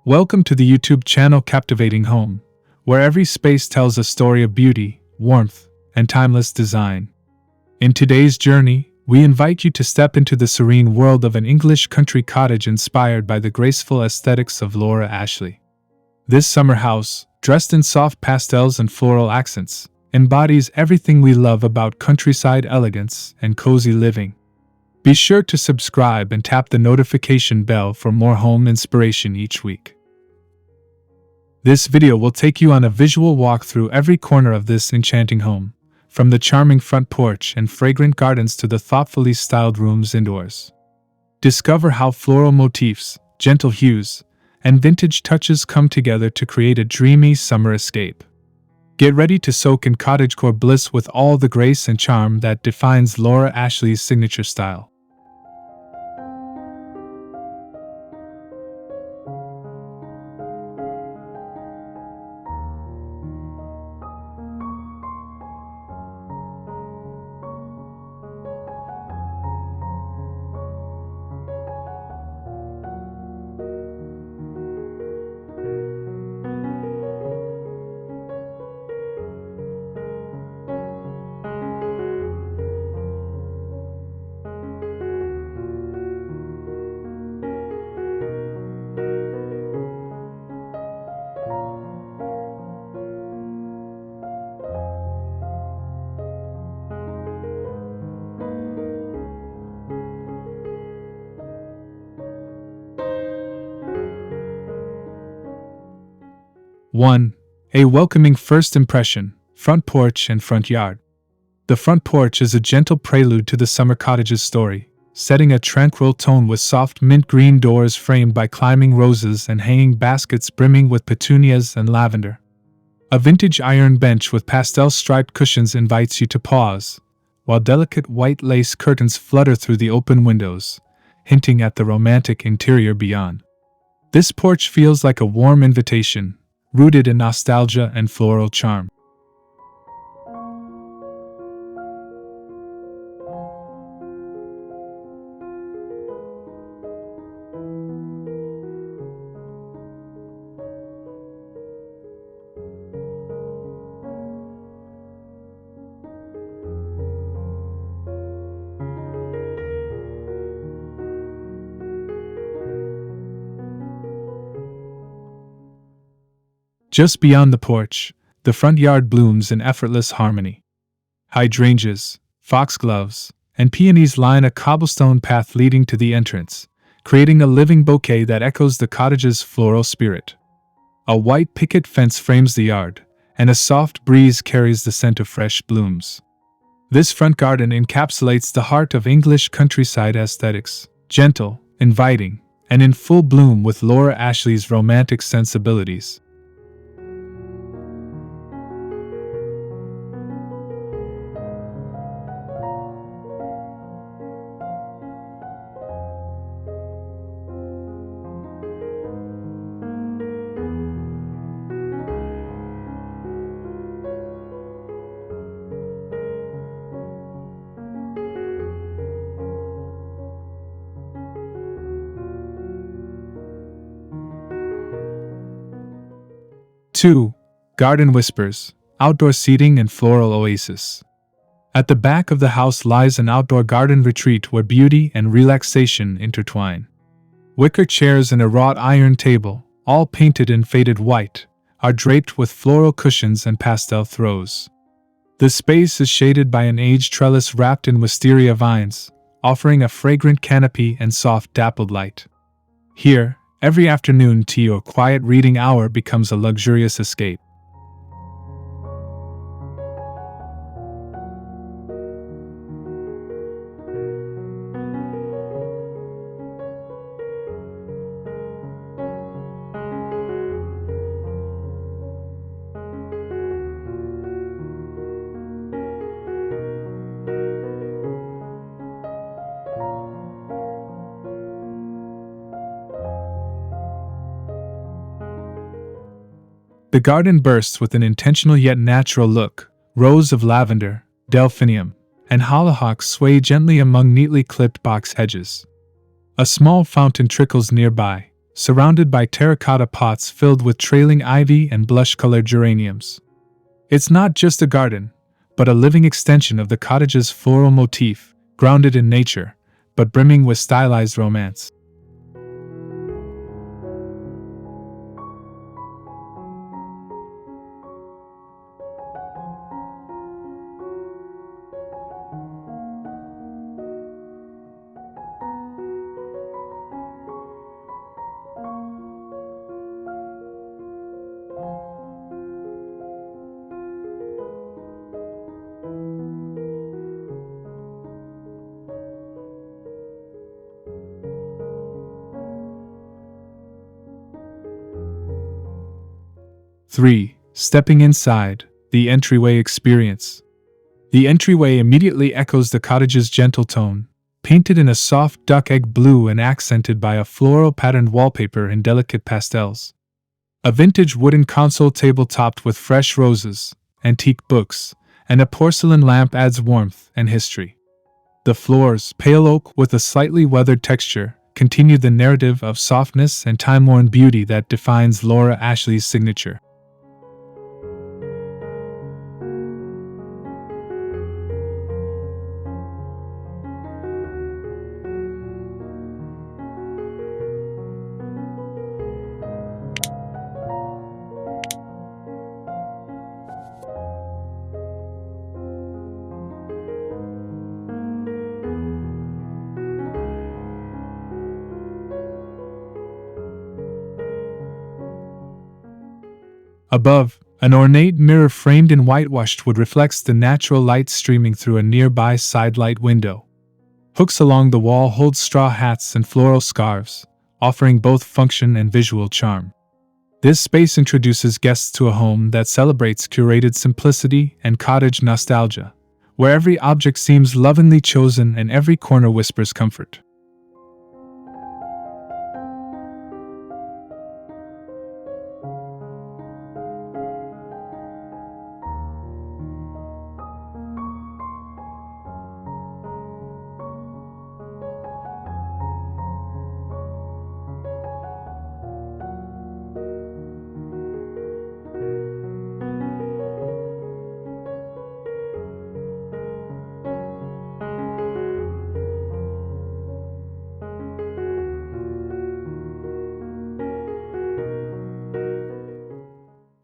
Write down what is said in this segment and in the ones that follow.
Welcome to the YouTube channel Captivating Home, where every space tells a story of beauty, warmth, and timeless design. In today's journey, we invite you to step into the serene world of an English country cottage inspired by the graceful aesthetics of Laura Ashley. This summer house, dressed in soft pastels and floral accents, embodies everything we love about countryside elegance and cozy living. Be sure to subscribe and tap the notification bell for more home inspiration each week. This video will take you on a visual walk through every corner of this enchanting home, from the charming front porch and fragrant gardens to the thoughtfully styled rooms indoors. Discover how floral motifs, gentle hues, and vintage touches come together to create a dreamy summer escape. Get ready to soak in cottagecore bliss with all the grace and charm that defines Laura Ashley's signature style. One, a welcoming first impression, front porch and front yard. The front porch is a gentle prelude to the summer cottage's story, setting a tranquil tone with soft mint green doors framed by climbing roses and hanging baskets brimming with petunias and lavender. A vintage iron bench with pastel-striped cushions invites you to pause, while delicate white lace curtains flutter through the open windows, hinting at the romantic interior beyond. This porch feels like a warm invitation, rooted in nostalgia and floral charm. Just beyond the porch, the front yard blooms in effortless harmony. Hydrangeas, foxgloves, and peonies line a cobblestone path leading to the entrance, creating a living bouquet that echoes the cottage's floral spirit. A white picket fence frames the yard, and a soft breeze carries the scent of fresh blooms. This front garden encapsulates the heart of English countryside aesthetics, gentle, inviting, and in full bloom with Laura Ashley's romantic sensibilities. Two, garden whispers, outdoor seating and floral oasis. At the back of the house lies an outdoor garden retreat where beauty and relaxation intertwine. Wicker chairs and a wrought iron table, all painted in faded white, are draped with floral cushions and pastel throws. The space is shaded by an aged trellis wrapped in wisteria vines, offering a fragrant canopy and soft dappled light. Here, every afternoon tea or quiet reading hour becomes a luxurious escape. The garden bursts with an intentional yet natural look. Rows of lavender, delphinium, and hollyhocks sway gently among neatly clipped box hedges. A small fountain trickles nearby, surrounded by terracotta pots filled with trailing ivy and blush-colored geraniums. It's not just a garden, but a living extension of the cottage's floral motif, grounded in nature, but brimming with stylized romance. Three. Stepping inside, the entryway experience. The entryway immediately echoes the cottage's gentle tone, painted in a soft duck egg blue and accented by a floral patterned wallpaper in delicate pastels. A vintage wooden console table topped with fresh roses, antique books, and a porcelain lamp adds warmth and history. The floors, pale oak with a slightly weathered texture, continue the narrative of softness and time-worn beauty that defines Laura Ashley's signature. Above, an ornate mirror framed in whitewashed wood reflects the natural light streaming through a nearby sidelight window. Hooks along the wall hold straw hats and floral scarves, offering both function and visual charm. This space introduces guests to a home that celebrates curated simplicity and cottage nostalgia, where every object seems lovingly chosen and every corner whispers comfort.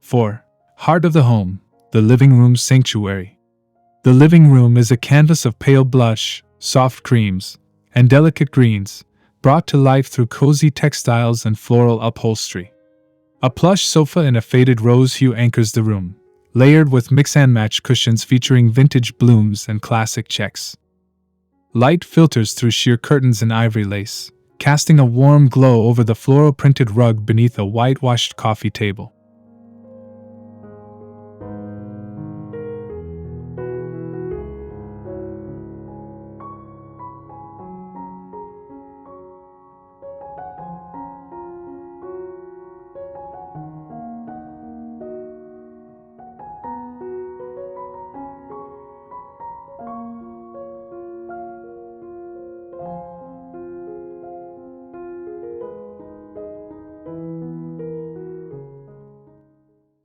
Four. Heart of the home, the living room sanctuary. The living room is a canvas of pale blush, soft creams, and delicate greens, brought to life through cozy textiles and floral upholstery. A plush sofa in a faded rose hue anchors the room, layered with mix-and-match cushions featuring vintage blooms and classic checks. Light filters through sheer curtains in ivory lace, casting a warm glow over the floral-printed rug beneath a whitewashed coffee table.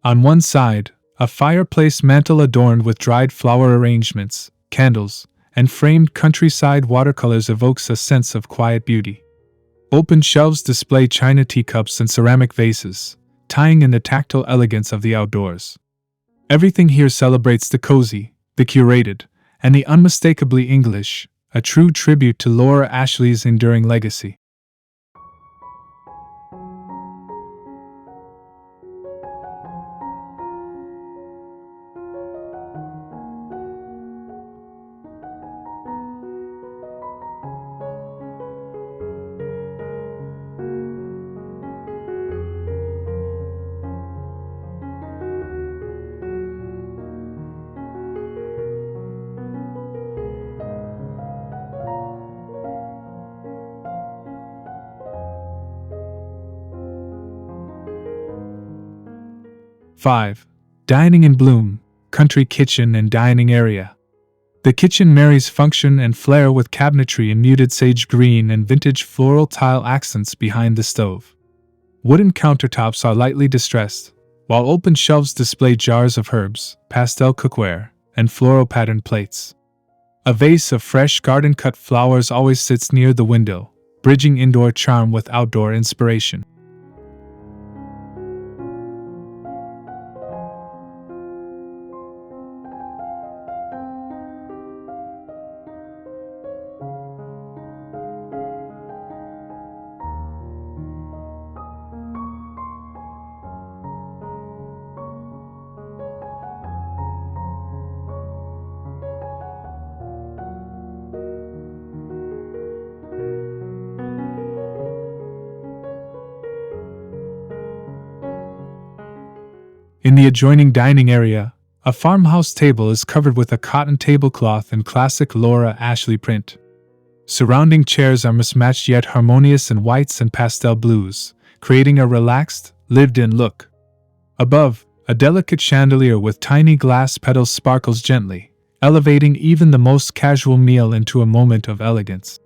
On one side, a fireplace mantel adorned with dried flower arrangements, candles, and framed countryside watercolors evokes a sense of quiet beauty. Open shelves display china teacups and ceramic vases, tying in the tactile elegance of the outdoors. Everything here celebrates the cozy, the curated, and the unmistakably English, a true tribute to Laura Ashley's enduring legacy. Five. Dining in bloom, country kitchen and dining area. The kitchen marries function and flair with cabinetry in muted sage green and vintage floral tile accents behind the stove. Wooden countertops are lightly distressed, while open shelves display jars of herbs, pastel cookware, and floral patterned plates. A vase of fresh garden-cut flowers always sits near the window, bridging indoor charm with outdoor inspiration. In the adjoining dining area, a farmhouse table is covered with a cotton tablecloth in classic Laura Ashley print. Surrounding chairs are mismatched yet harmonious in whites and pastel blues, creating a relaxed, lived-in look. Above, a delicate chandelier with tiny glass petals sparkles gently, elevating even the most casual meal into a moment of elegance.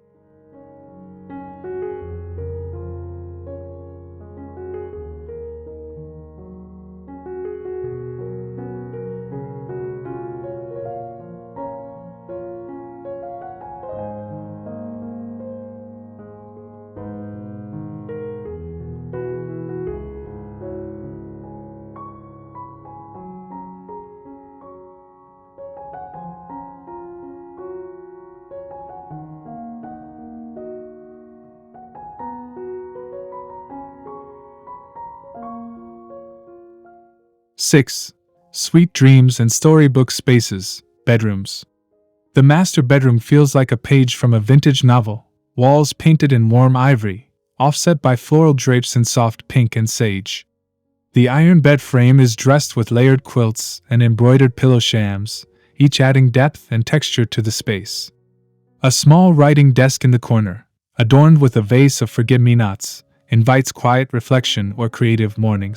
Six. Sweet dreams and storybook spaces, bedrooms. The master bedroom feels like a page from a vintage novel, walls painted in warm ivory, offset by floral drapes in soft pink and sage. The iron bed frame is dressed with layered quilts and embroidered pillow shams, each adding depth and texture to the space. A small writing desk in the corner, adorned with a vase of forget-me-nots, invites quiet reflection or creative mornings.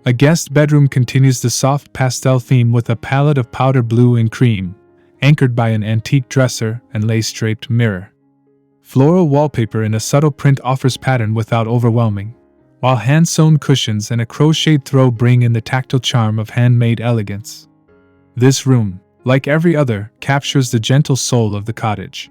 'A guest bedroom continues the soft pastel theme with a palette of powder blue and cream, anchored by an antique dresser and lace-draped mirror. Floral wallpaper in a subtle print offers pattern without overwhelming, while hand-sewn cushions and a crocheted throw bring in the tactile charm of handmade elegance. This room, like every other, captures the gentle soul of the cottage.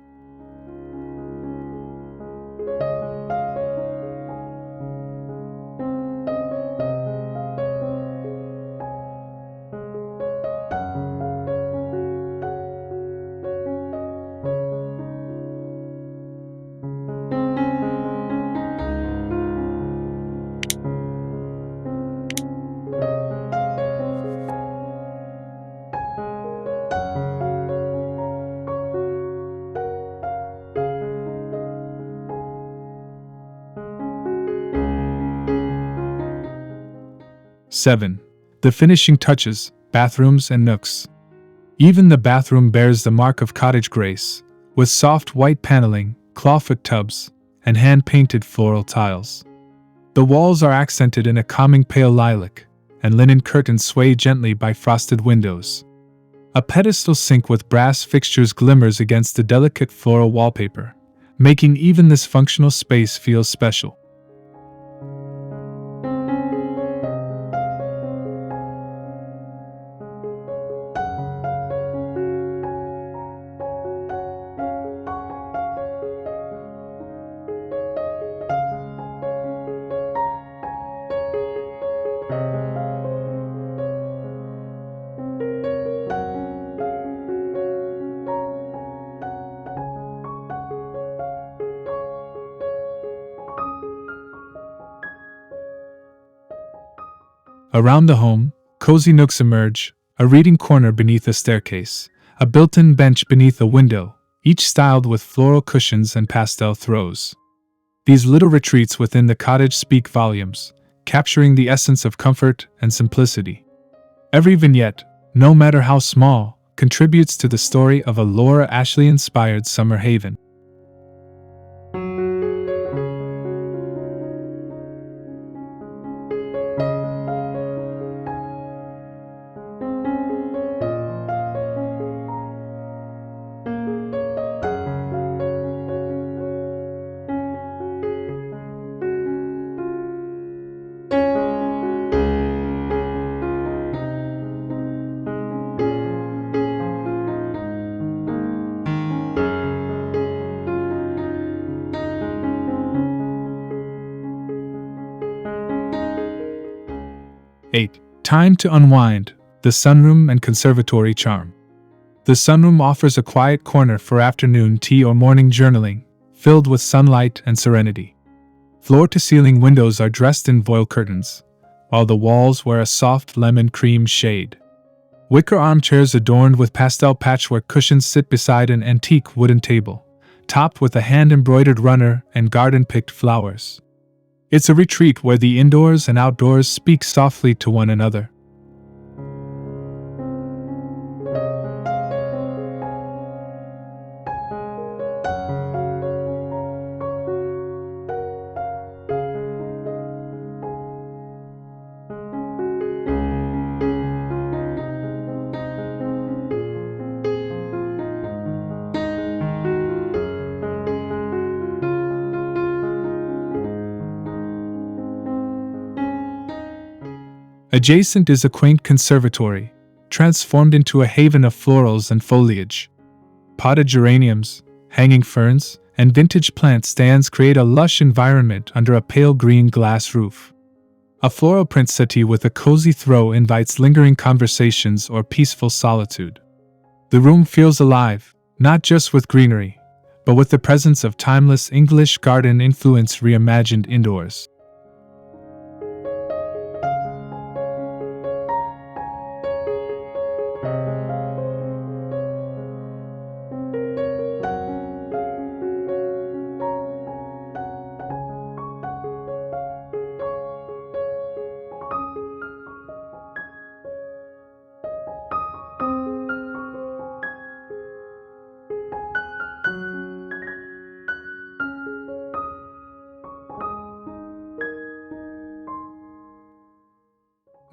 Seven. The finishing touches, bathrooms and nooks. Even the bathroom bears the mark of cottage grace, with soft white paneling, clawfoot tubs, and hand-painted floral tiles. The walls are accented in a calming pale lilac, and linen curtains sway gently by frosted windows. A pedestal sink with brass fixtures glimmers against the delicate floral wallpaper, making even this functional space feel special. Around the home, cozy nooks emerge, a reading corner beneath a staircase, a built-in bench beneath a window, each styled with floral cushions and pastel throws. These little retreats within the cottage speak volumes, capturing the essence of comfort and simplicity. Every vignette, no matter how small, contributes to the story of a Laura Ashley-inspired summer haven. Eight. Time to unwind, the sunroom and conservatory charm. The sunroom offers a quiet corner for afternoon tea or morning journaling, filled with sunlight and serenity. Floor-to-ceiling windows are dressed in voile curtains, while the walls wear a soft lemon cream shade. Wicker armchairs adorned with pastel patchwork cushions sit beside an antique wooden table, topped with a hand-embroidered runner and garden-picked flowers. It's a retreat where the indoors and outdoors speak softly to one another. Adjacent is a quaint conservatory, transformed into a haven of florals and foliage. Potted geraniums, hanging ferns, and vintage plant stands create a lush environment under a pale green glass roof. A floral print settee with a cozy throw invites lingering conversations or peaceful solitude. The room feels alive, not just with greenery, but with the presence of timeless English garden influence reimagined indoors.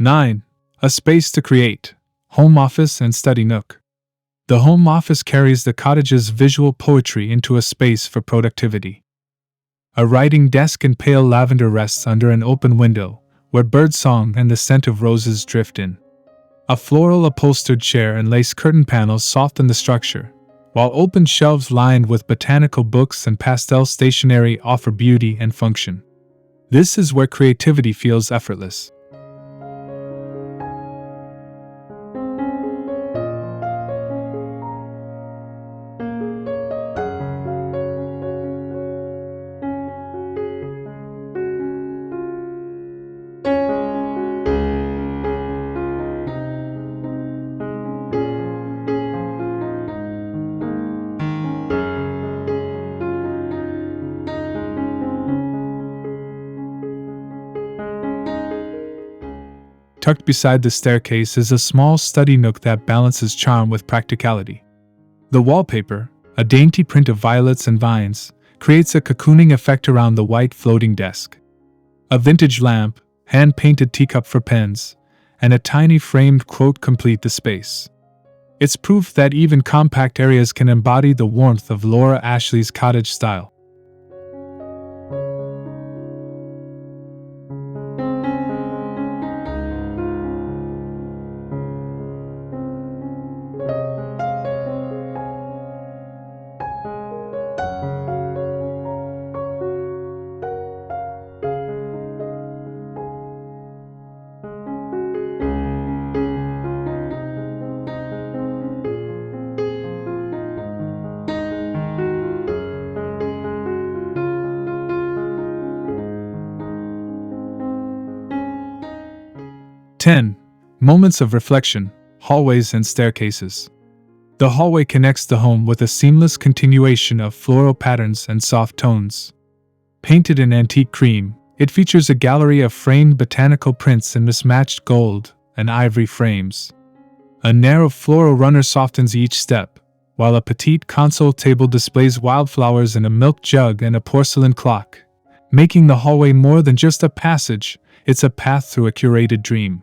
Nine. A space to create, home office and study nook. The home office carries the cottage's visual poetry into a space for productivity. A writing desk in pale lavender rests under an open window, where birdsong and the scent of roses drift in. A floral upholstered chair and lace curtain panels soften the structure, while open shelves lined with botanical books and pastel stationery offer beauty and function. This is where creativity feels effortless. Tucked beside the staircase is a small study nook that balances charm with practicality. The wallpaper, a dainty print of violets and vines, creates a cocooning effect around the white floating desk. A vintage lamp, hand-painted teacup for pens, and a tiny framed quote complete the space. It's proof that even compact areas can embody the warmth of Laura Ashley's cottage style. Ten. Moments of reflection, hallways and staircases. The hallway connects the home with a seamless continuation of floral patterns and soft tones. Painted in antique cream, it features a gallery of framed botanical prints in mismatched gold and ivory frames. A narrow floral runner softens each step, while a petite console table displays wildflowers in a milk jug and a porcelain clock, making the hallway more than just a passage, it's a path through a curated dream.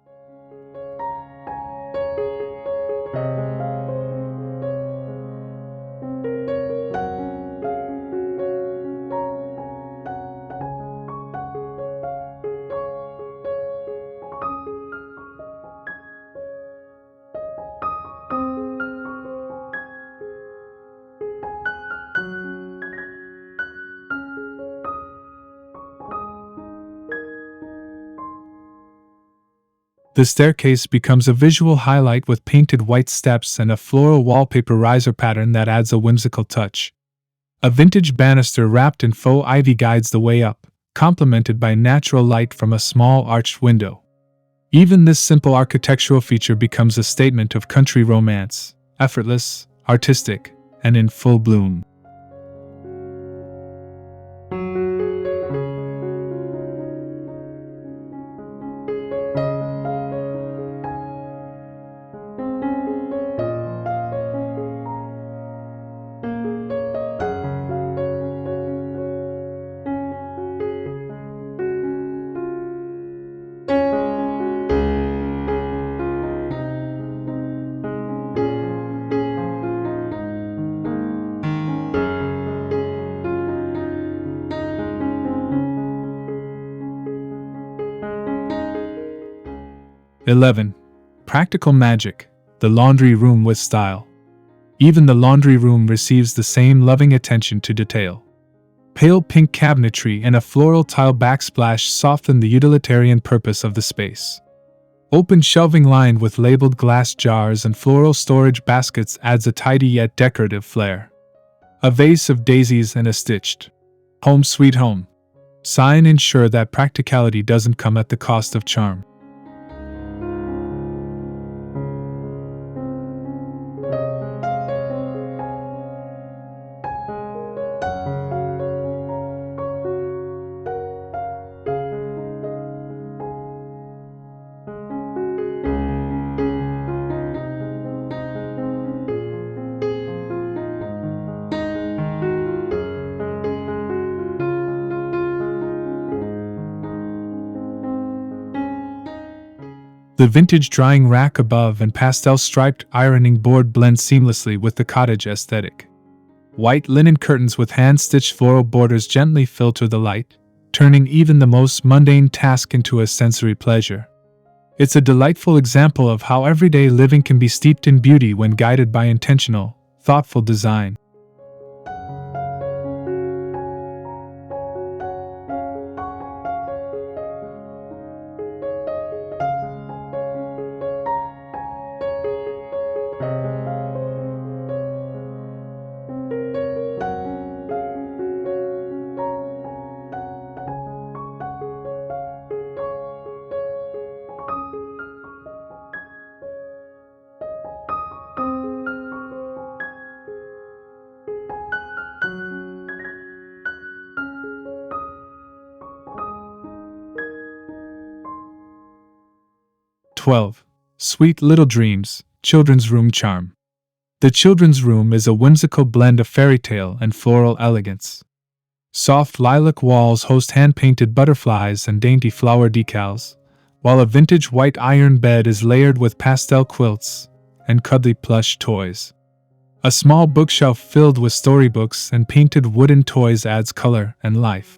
The staircase becomes a visual highlight with painted white steps and a floral wallpaper riser pattern that adds a whimsical touch. A vintage banister wrapped in faux ivy guides the way up, complemented by natural light from a small arched window. Even this simple architectural feature becomes a statement of country romance, effortless, artistic, and in full bloom. (11) Practical magic, the laundry room with style. Even the laundry room receives the same loving attention to detail. Pale pink cabinetry and a floral tile backsplash soften the utilitarian purpose of the space. Open shelving lined with labeled glass jars and floral storage baskets adds a tidy yet decorative flair. A vase of daisies and a stitched "Home Sweet Home" sign ensure that practicality doesn't come at the cost of charm. The vintage drying rack above and pastel-striped ironing board blend seamlessly with the cottage aesthetic. White linen curtains with hand-stitched floral borders gently filter the light, turning even the most mundane task into a sensory pleasure. It's a delightful example of how everyday living can be steeped in beauty when guided by intentional, thoughtful design. (12) Sweet Little Dreams, Children's Room Charm. The children's room is a whimsical blend of fairytale and floral elegance. Soft lilac walls host hand-painted butterflies and dainty flower decals, while a vintage white iron bed is layered with pastel quilts and cuddly plush toys. A small bookshelf filled with storybooks and painted wooden toys adds color and life.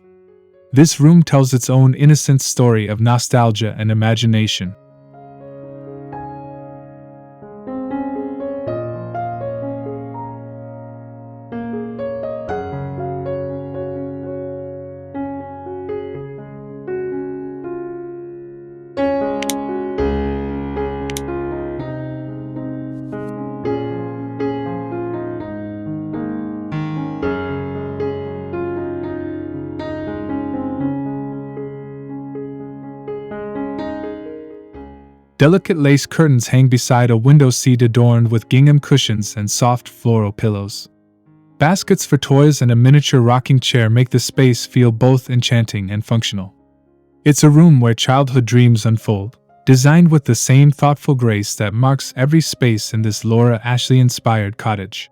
This room tells its own innocent story of nostalgia and imagination. Delicate lace curtains hang beside a window seat adorned with gingham cushions and soft floral pillows. Baskets for toys and a miniature rocking chair make the space feel both enchanting and functional. It's a room where childhood dreams unfold, designed with the same thoughtful grace that marks every space in this Laura Ashley-inspired cottage.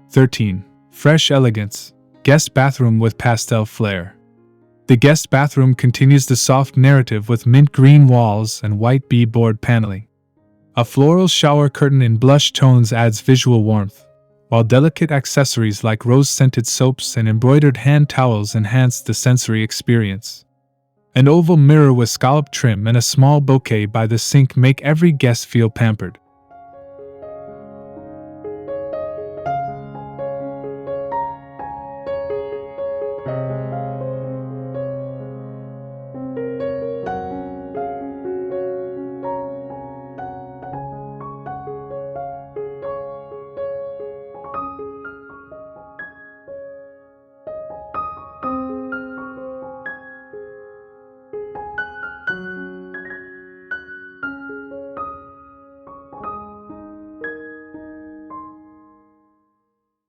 "13. Fresh elegance. Guest bathroom with pastel flair." The guest bathroom continues the soft narrative with mint green walls and white beadboard paneling. A floral shower curtain in blush tones adds visual warmth, while delicate accessories like rose-scented soaps and embroidered hand towels enhance the sensory experience. An oval mirror with scallop trim and a small bouquet by the sink make every guest feel pampered.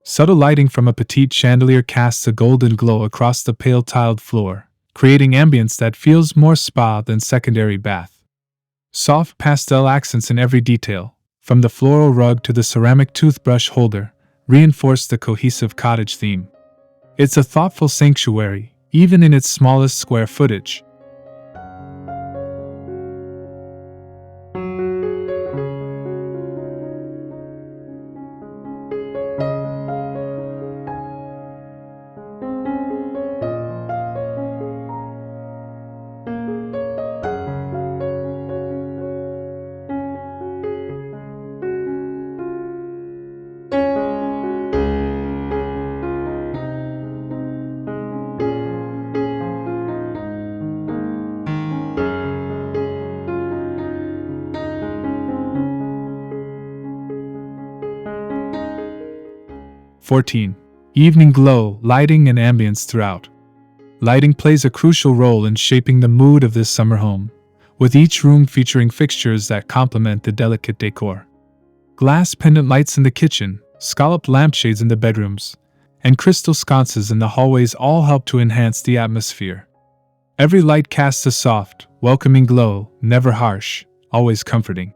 Subtle lighting from a petite chandelier casts a golden glow across the pale tiled floor, creating ambience that feels more spa than secondary bath. Soft pastel accents in every detail, from the floral rug to the ceramic toothbrush holder, reinforce the cohesive cottage theme. It's a thoughtful sanctuary, even in its smallest square footage. "14. Evening glow, lighting and ambience throughout." Lighting plays a crucial role in shaping the mood of this summer home, with each room featuring fixtures that complement the delicate decor. Glass pendant lights in the kitchen, scalloped lampshades in the bedrooms, and crystal sconces in the hallways all help to enhance the atmosphere. Every light casts a soft, welcoming glow, never harsh, always comforting.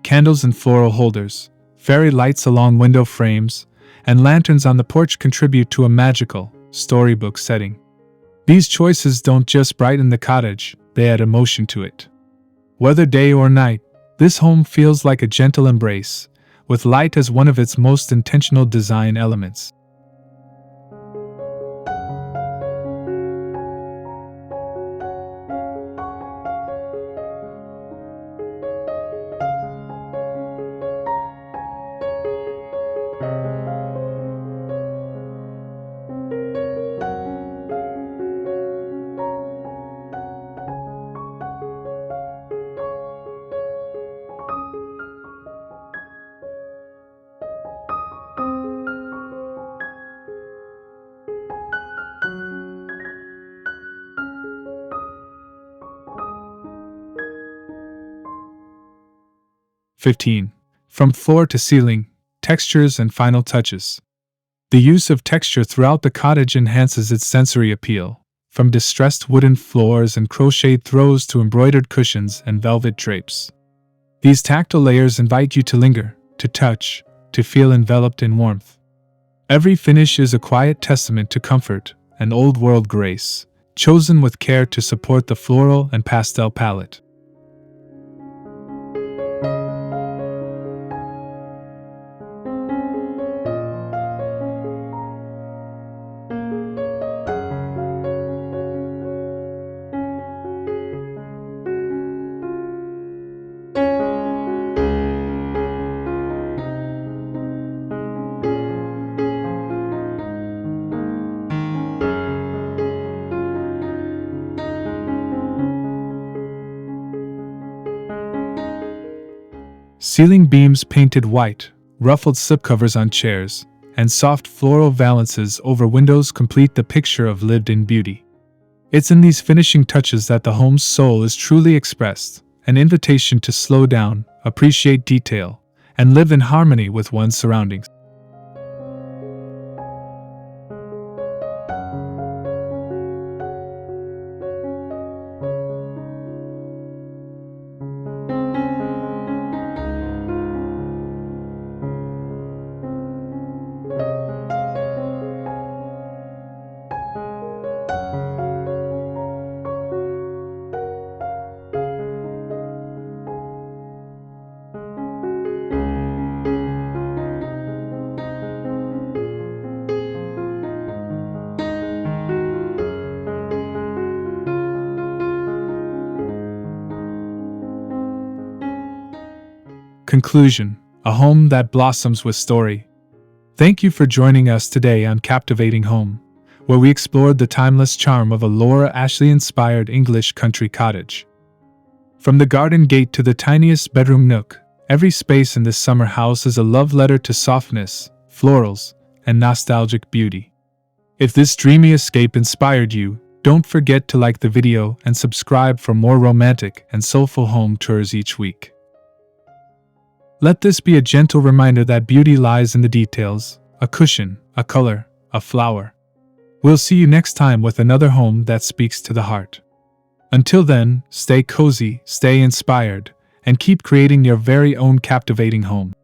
Candles and floral holders, fairy lights along window frames, and lanterns on the porch contribute to a magical, storybook setting. These choices don't just brighten the cottage, they add emotion to it. Whether day or night, this home feels like a gentle embrace, with light as one of its most intentional design elements. "15. From floor to ceiling, textures and final touches." The use of texture throughout the cottage enhances its sensory appeal, from distressed wooden floors and crocheted throws to embroidered cushions and velvet drapes. These tactile layers invite you to linger, to touch, to feel enveloped in warmth. Every finish is a quiet testament to comfort and old-world grace, chosen with care to support the floral and pastel palette. Ceiling beams painted white, ruffled slipcovers on chairs, and soft floral valances over windows complete the picture of lived-in beauty. It's in these finishing touches that the home's soul is truly expressed, an invitation to slow down, appreciate detail, and live in harmony with one's surroundings. Conclusion: a home that blossoms with story. Thank you for joining us today on Captivating Home, where we explored the timeless charm of a Laura Ashley-inspired English country cottage. From the garden gate to the tiniest bedroom nook, every space in this summer house is a love letter to softness, florals, and nostalgic beauty. If this dreamy escape inspired you, don't forget to like the video and subscribe for more romantic and soulful home tours each week. Let this be a gentle reminder that beauty lies in the details: a cushion, a color, a flower. We'll see you next time with another home that speaks to the heart. Until then, stay cozy, stay inspired, and keep creating your very own captivating home.